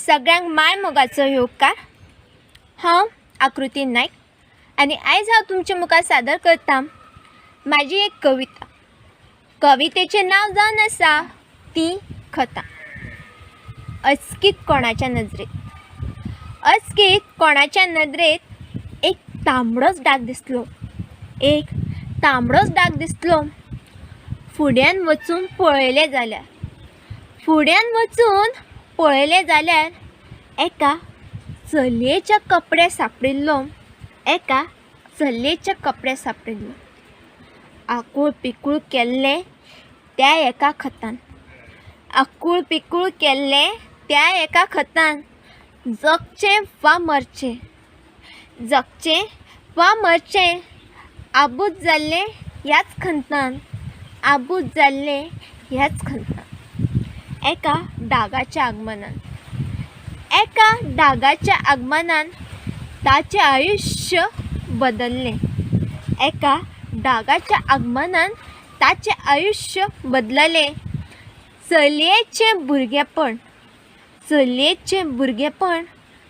सगळ्यांक माय मोगाचो योगकार। हांव आकृती नायक आनी आयज हांव तुमच्या मुखार सादर करता म्हाजी एक कविता। कवितेचें नांव जावन आसा ती खतां। अचकीत कोणाच्या नदरेत एक तांबडोच डाग दिसलो। फुड्यान वचून पळयलें जाल्यार एका चलयेच्या कपडे सापडिल्लो। आकूळ पिकूळ केल्लें त्या एका खतान जगचें वा मरचें आबूज जाल्लें ह्याच खंतान। एका डागाच्या आगमनान ताचें आयुश्य बदललें। चलयेचें भुरगेपण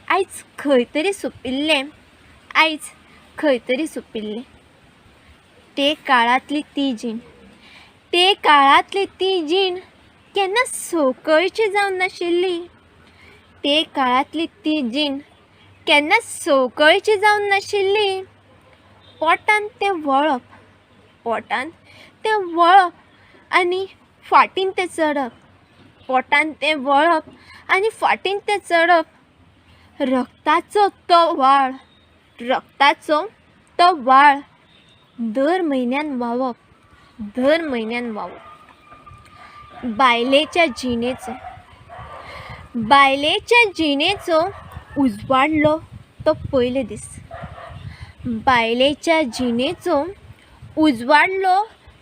आयज खंय तरी सोंपिल्लें। ते काळांतली ती जीण केन्ना सोकळीची जावन नाशिल्ली। पोटान तें वळप आनी फाटीन तें चडप। रक्ताचो तो व्हाळ दर म्हयन्यान व्हांवप। बायलेच्या जिणेचो उजवाडलो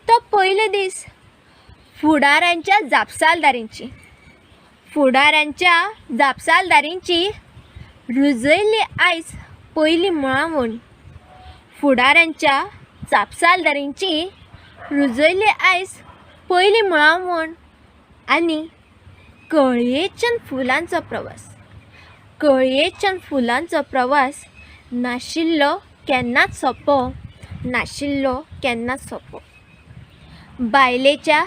तो पयले दीस। फुडाऱ्यांच्या जापसालदारींची रुजयली आयज पयली मुळावण। आनी कळयेच्यान फुलांचो प्रवास नाशिल्लो केन्नाच सोंपो। बायलेच्या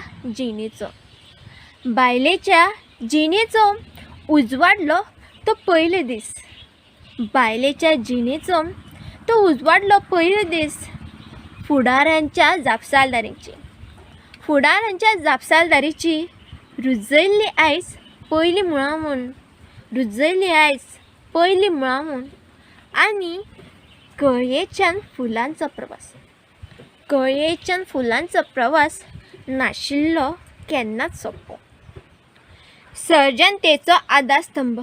जिणेचो उजवाडलो तो पयले दीस। फुडाऱ्यांच्या जापसालदारीची रुजयली आयज पयली मुळावण। आनी कळयेच्यान फुलांचो प्रवास नाशिल्लो केन्नाच सोंपो। सर्जनतेचो आधारस्तंभ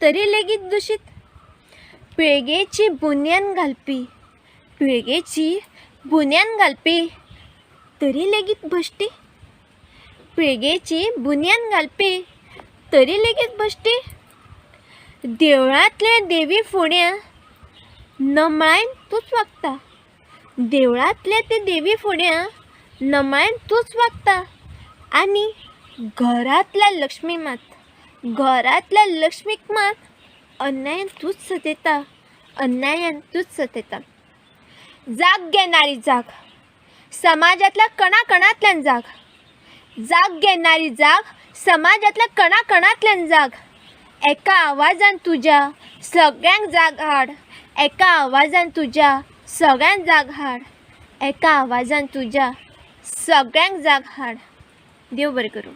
तरी लेगीत दूषित। पिळगेची बुन्यान घालपी तरी लेगीत भश्टी। देवळांतले देवी फुड्यां नमळायन तूच वागता। आनी घरांतल्या लक्ष्मीक मात अन्यायान तूच सतयता। जाग घेणारी समाजांतल्या कणाकणांतल्यान जाग। एका आवाजान तुज्या सगळ्यांक जाग हाड। देव बरें करूं।